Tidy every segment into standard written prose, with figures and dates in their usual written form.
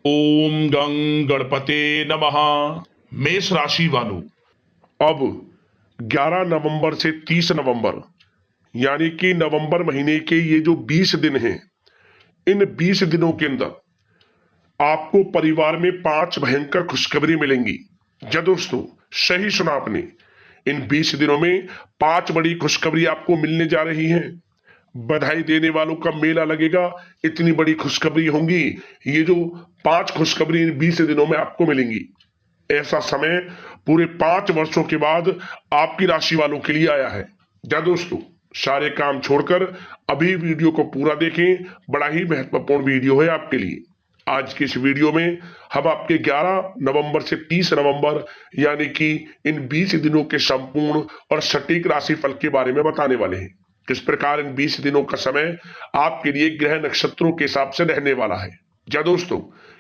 ओम गं गणपते नमः। मेष राशि वालों, अब 11 नवंबर से 30 नवंबर यानी कि नवंबर महीने के ये जो 20 दिन हैं, इन 20 दिनों के अंदर आपको परिवार में 5 भयंकर खुशखबरी मिलेंगी। जी दोस्तों, सही सुना आपने। इन 20 दिनों में 5 बड़ी खुशखबरी आपको मिलने जा रही हैं। बधाई देने वालों का मेला लगेगा। इतनी बड़ी खुशखबरी होंगी। ये जो 5 खुशखबरी इन 20 दिनों में आपको मिलेंगी, ऐसा समय पूरे 5 वर्षों के बाद आपकी राशि वालों के लिए आया है। क्या दोस्तों, सारे काम छोड़कर अभी वीडियो को पूरा देखें। बड़ा ही महत्वपूर्ण वीडियो है आपके लिए। आज की इस वीडियो में हम आपके 11 नवंबर से 30 नवंबर यानी कि इन 20 दिनों के संपूर्ण और सटीक राशिफल के बारे में बताने वाले हैं। किस प्रकार इन 20 दिनों का समय आपके लिए ग्रह नक्षत्रों के हिसाब से रहने वाला है। क्या दोस्तों,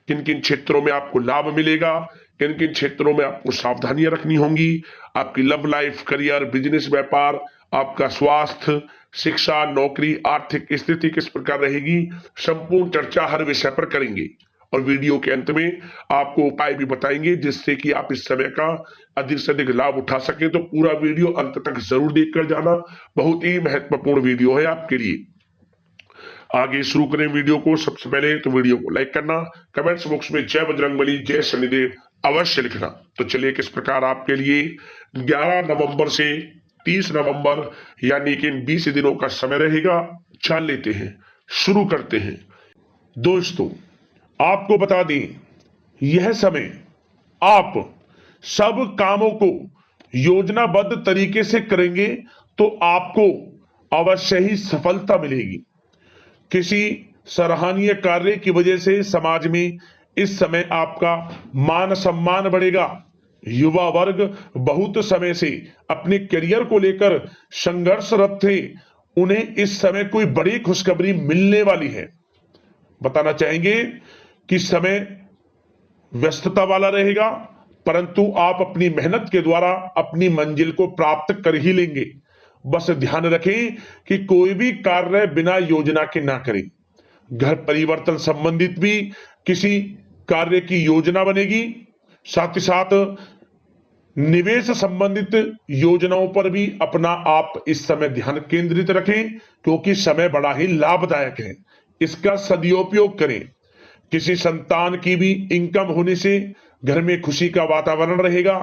किन किन क्षेत्रों में आपको लाभ मिलेगा, किन किन क्षेत्रों में आपको सावधानियां रखनी होंगी, आपकी लव लाइफ, करियर, बिजनेस, व्यापार, आपका स्वास्थ्य, शिक्षा, नौकरी, आर्थिक स्थिति किस प्रकार रहेगी, संपूर्ण चर्चा हर विषय पर करेंगे। और वीडियो के अंत में आपको उपाय भी बताएंगे जिससे कि आप इस समय का अधिक से अधिक लाभ उठा सकें। तो पूरा वीडियो अंत तक जरूर देखकर जाना, बहुत ही महत्वपूर्ण वीडियो है आपके लिए। आगे शुरू करें वीडियो को। सबसे पहले तो वीडियो को लाइक करना, कमेंट्स बॉक्स में जय बजरंगबली, जय शनिदेव अवश्य लिखना। तो चलिए किस प्रकार आपके लिए 11 नवंबर से 30 नवंबर यानी कि इन 20 दिनों का समय रहेगा, जान लेते हैं, शुरू करते हैं। दोस्तों, आपको बता दें, यह समय आप सब कामों को योजनाबद्ध तरीके से करेंगे तो आपको अवश्य ही सफलता मिलेगी। किसी सराहनीय कार्य की वजह से समाज में इस समय आपका मान सम्मान बढ़ेगा। युवा वर्ग बहुत समय से अपने करियर को लेकर संघर्षरत थे, उन्हें इस समय कोई बड़ी खुशखबरी मिलने वाली है। बताना चाहेंगे कि समय व्यस्तता वाला रहेगा, परंतु आप अपनी मेहनत के द्वारा अपनी मंजिल को प्राप्त कर ही लेंगे। बस ध्यान रखें कि कोई भी कार्य बिना योजना के ना करें। घर परिवर्तन संबंधित भी किसी कार्य की योजना बनेगी। साथ ही साथ निवेश संबंधित योजनाओं पर भी अपना आप इस समय ध्यान केंद्रित रखें, क्योंकि समय बड़ा ही लाभदायक है। इसका सदुपयोग करें। किसी संतान की भी इनकम होने से घर में खुशी का वातावरण रहेगा।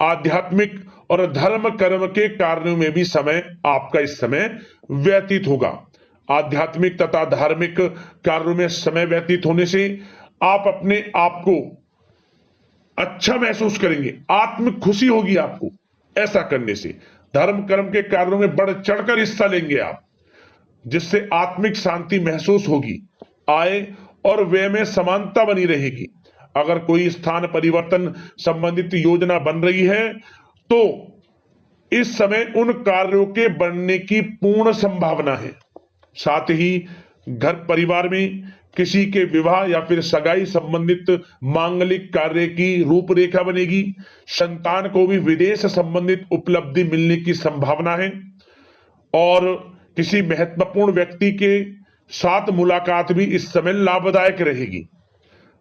आध्यात्मिक और धर्म कर्म के कार्यों में भी समय आपका इस समय व्यतीत होगा। आध्यात्मिक तथा धार्मिक कार्यों में समय व्यतीत होने से आप अपने आप को अच्छा महसूस करेंगे, आत्म खुशी होगी आपको ऐसा करने से। धर्म कर्म के कार्यों में बढ़ चढ़कर हिस्सा लेंगे आप, जिससे आत्मिक शांति महसूस होगी। आय और व्यय में समानता बनी रहेगी। अगर कोई स्थान परिवर्तन संबंधित योजना बन रही है तो इस समय उन कार्यों के बनने की पूर्ण संभावना है। साथ ही घर परिवार में किसी के विवाह या फिर सगाई संबंधित मांगलिक कार्य की रूपरेखा बनेगी। संतान को भी विदेश संबंधित उपलब्धि मिलने की संभावना है और किसी महत्वपूर्ण व्यक्ति के साथ मुलाकात भी इस समय लाभदायक रहेगी।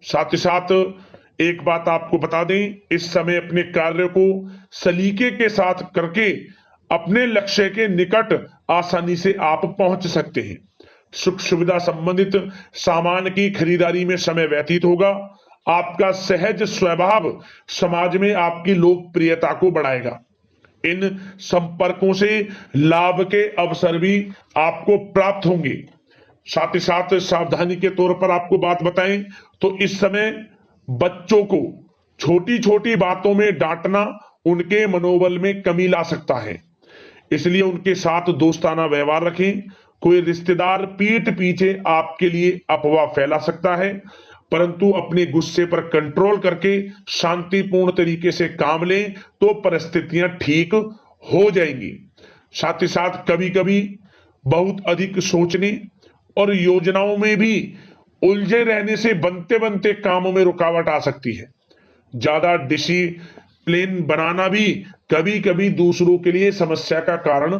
साथ ही साथ एक बात आपको बता दें, इस समय अपने कार्य को सलीके के साथ करके अपने लक्ष्य के निकट आसानी से आप पहुंच सकते हैं। सुख सुविधा संबंधित सामान की खरीदारी में समय व्यतीत होगा। आपका सहज स्वभाव समाज में आपकी लोकप्रियता को बढ़ाएगा। इन संपर्कों से लाभ के अवसर भी आपको प्राप्त होंगे। साथ ही साथ सावधानी के तौर पर आपको बात बताएं तो इस समय बच्चों को छोटी छोटी बातों में डांटना उनके मनोबल में कमी ला सकता है, इसलिए उनके साथ दोस्ताना व्यवहार रखें। कोई रिश्तेदार पीठ पीछे आपके लिए अफवाह फैला सकता है, परंतु अपने गुस्से पर कंट्रोल करके शांतिपूर्ण तरीके से काम लें तो परिस्थितियां ठीक हो जाएंगी। साथ ही साथ कभी कभी बहुत अधिक सोचने और योजनाओं में भी उलझे रहने से बनते बनते कामों में रुकावट आ सकती है। ज्यादा डिसिप्लिन बनाना भी कभी कभी दूसरों के लिए समस्या का कारण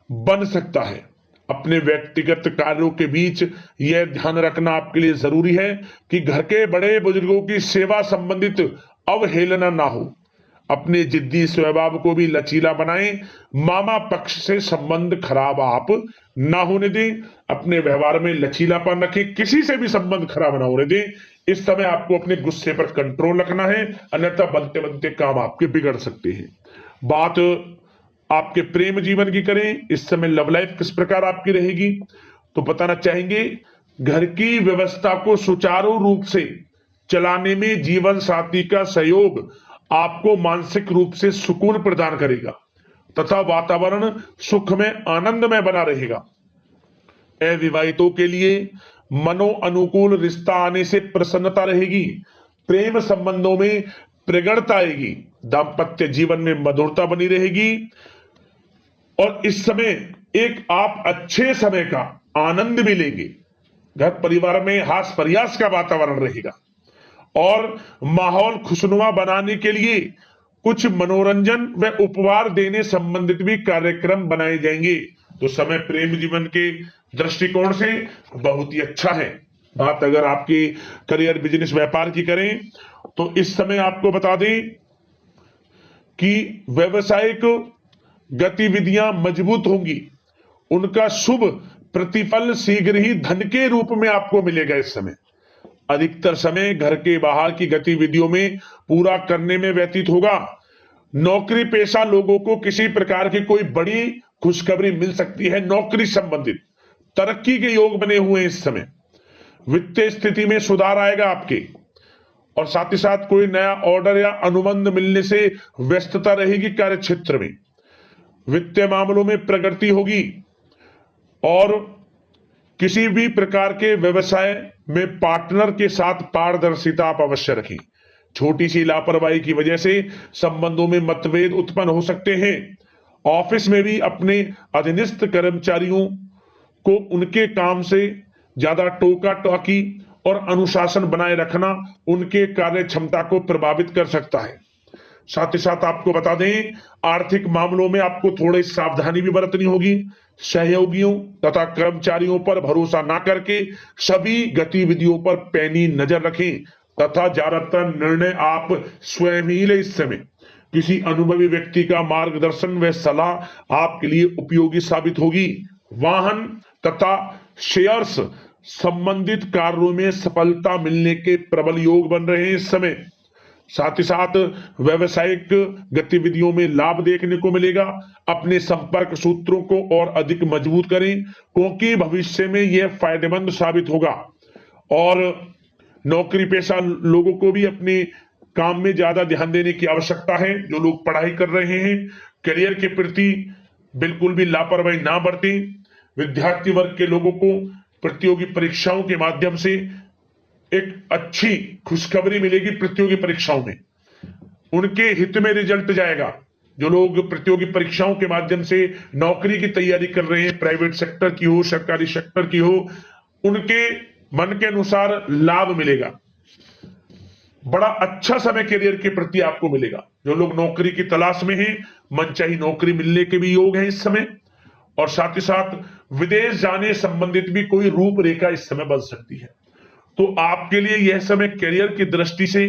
बन सकता है। अपने व्यक्तिगत कार्यों के बीच यह ध्यान रखना आपके लिए जरूरी है कि घर के बड़े बुजुर्गों की सेवा संबंधित अवहेलना ना हो। अपने जिद्दी स्वभाव को भी लचीला बनाएं। मामा पक्ष से संबंध खराब आप ना होने दें। अपने व्यवहार में लचीलापन रखें, किसी से भी संबंध खराब ना होने दें। इस समय आपको अपने गुस्से पर कंट्रोल रखना है, अन्यथा बनते बनते काम आपके बिगड़ सकते हैं। बात आपके प्रेम जीवन की करें, इस समय लव लाइफ किस प्रकार आपकी रहेगी, तो बताना चाहेंगे घर की व्यवस्था को सुचारू रूप से चलाने में जीवन साथी का सहयोग आपको मानसिक रूप से सुकून प्रदान करेगा तथा वातावरण सुख में आनंदमय बना रहेगा। अविवाहितों के लिए मनो अनुकूल रिश्ता आने से प्रसन्नता रहेगी। प्रेम संबंधों में प्रगड़ता आएगी। दाम्पत्य जीवन में मधुरता बनी रहेगी और इस समय एक आप अच्छे समय का आनंद भी लेंगे। घर परिवार में हास प्रयास का वातावरण रहेगा और माहौल खुशनुमा बनाने के लिए कुछ मनोरंजन व उपहार देने संबंधित भी कार्यक्रम बनाए जाएंगे। तो समय प्रेम जीवन के दृष्टिकोण से बहुत ही अच्छा है। बात अगर आपकी करियर बिजनेस व्यापार की करें तो इस समय आपको बता दें कि व्यवसायिक गतिविधियां मजबूत होंगी। उनका शुभ प्रतिफल शीघ्र ही धन के रूप में आपको मिलेगा। इस समय अधिकतर समय घर के बाहर की गतिविधियों में पूरा करने में व्यतीत होगा। नौकरी पेशा लोगों को किसी प्रकार की कोई बड़ी खुशखबरी मिल सकती है। नौकरी संबंधित तरक्की के योग बने हुए हैं। इस समय वित्तीय स्थिति में सुधार आएगा आपके, और साथ ही साथ कोई नया ऑर्डर या अनुबंध मिलने से व्यस्तता रहेगी। कार्य क्षेत्र में वित्तीय मामलों में प्रगति होगी और किसी भी प्रकार के व्यवसाय में पार्टनर के साथ पारदर्शिता आप अवश्य रखें। छोटी सी लापरवाही की वजह से संबंधों में मतभेद उत्पन्न हो सकते हैं। ऑफिस में भी अपने अधीनस्थ कर्मचारियों को उनके काम से ज्यादा टोका टाकी और अनुशासन बनाए रखना उनके कार्य क्षमता को प्रभावित कर सकता है। साथ ही साथ आपको बता दें आर्थिक मामलों में आपको थोड़ी सावधानी भी बरतनी होगी। सहयोगियों तथा कर्मचारियों पर भरोसा ना करके सभी गतिविधियों पर पैनी नजर रखें तथा ज्यादातर निर्णय आप स्वयं ही ले। इस समय किसी अनुभवी व्यक्ति का मार्गदर्शन व सलाह आपके लिए उपयोगी साबित होगी। वाहन तथा शेयर्स संबंधित कार्यों में सफलता मिलने के प्रबल योग बन रहे हैं इस समय। साथ ही साथ व्यवसायिक गतिविधियों में लाभ देखने को मिलेगा। अपने संपर्क सूत्रों को और अधिक मजबूत करें क्योंकि भविष्य में यह फायदेमंद साबित होगा। और नौकरी पेशा लोगों को भी अपने काम में ज्यादा ध्यान देने की आवश्यकता है। जो लोग पढ़ाई कर रहे हैं करियर के प्रति बिल्कुल भी लापरवाही ना बरतें। विद्यार्थी वर्ग के लोगों को प्रतियोगी परीक्षाओं के माध्यम से एक अच्छी खुशखबरी मिलेगी। प्रतियोगी परीक्षाओं में उनके हित में रिजल्ट जाएगा। जो लोग प्रतियोगी परीक्षाओं के माध्यम से नौकरी की तैयारी कर रहे हैं, प्राइवेट सेक्टर की हो सरकारी सेक्टर की हो, उनके मन के अनुसार लाभ मिलेगा। बड़ा अच्छा समय करियर के प्रति आपको मिलेगा। जो लोग नौकरी की तलाश में हैं मनचाही नौकरी मिलने के भी योग है इस समय। और साथ ही साथ विदेश जाने संबंधित भी कोई रूपरेखा इस समय बन सकती है। तो आपके लिए यह समय करियर की दृष्टि से,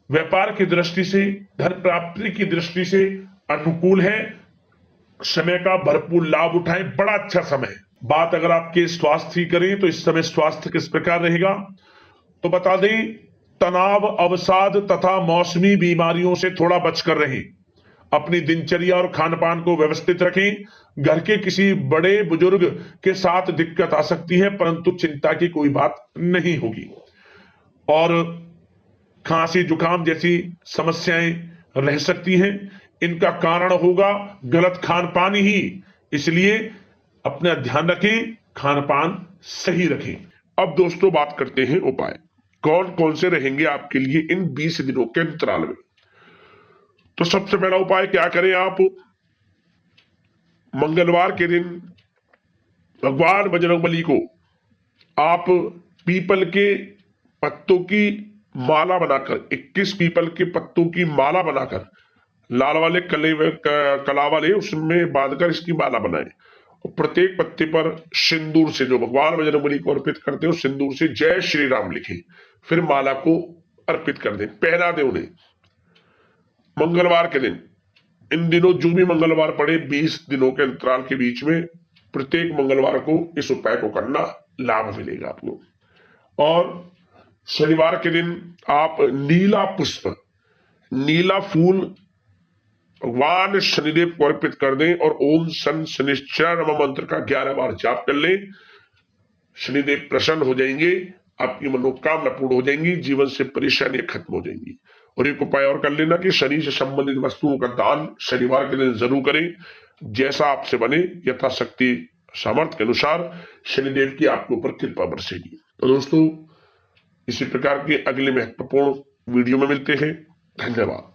व्यापार की दृष्टि से, धन प्राप्ति की दृष्टि से अनुकूल है। समय का भरपूर लाभ उठाएं, बड़ा अच्छा समय है। बात अगर आपके स्वास्थ्य की करें तो इस समय स्वास्थ्य किस प्रकार रहेगा, तो बता दें तनाव, अवसाद तथा मौसमी बीमारियों से थोड़ा बचकर रहें। अपनी दिनचर्या और खान पान को व्यवस्थित रखें। घर के किसी बड़े बुजुर्ग के साथ दिक्कत आ सकती है परंतु चिंता की कोई बात नहीं होगी। और खांसी जुकाम जैसी समस्याएं रह सकती हैं, इनका कारण होगा गलत खान पान ही। इसलिए अपना ध्यान रखें, खान पान सही रखें। अब दोस्तों बात करते हैं उपाय, कौन कौन से रहेंगे आपके लिए इन 20 दिनों के अंतराल में। तो सबसे पहला उपाय क्या करें, आप मंगलवार के दिन भगवान बजरंगबली को आप पीपल के पत्तों की माला बनाकर, 21 पीपल के पत्तों की माला बनाकर, लाल वाले कला वाले उसमें बांधकर इसकी माला बनाएं और प्रत्येक पत्ते पर सिंदूर से, जो भगवान बजरंगबली को अर्पित करते हो, सिंदूर से जय श्री राम लिखें, फिर माला को अर्पित कर दें, पहना दें उन्हें। मंगलवार के दिन, इन दिनों जो भी मंगलवार पड़े 20 दिनों के अंतराल के बीच में प्रत्येक मंगलवार को इस उपाय को करना, लाभ मिलेगा आपको। और शनिवार के दिन आप नीला पुष्प, नीला फूल भगवान शनिदेव को अर्पित कर दें और ओम शन शनिश्चर नमः मंत्र का 11 बार जाप कर लें। शनिदेव प्रसन्न हो जाएंगे, आपकी मनोकामना पूर्ण हो जाएंगी, जीवन से परेशानियां खत्म हो जाएंगी। और एक उपाय और कर लेना कि शनि से संबंधित वस्तुओं का दान शनिवार के दिन जरूर करें, जैसा आपसे बने यथाशक्ति सामर्थ्य के अनुसार शनिदेव की आपके ऊपर कृपा बरसेगी। तो दोस्तों, इसी प्रकार के अगले महत्वपूर्ण वीडियो में मिलते हैं। धन्यवाद।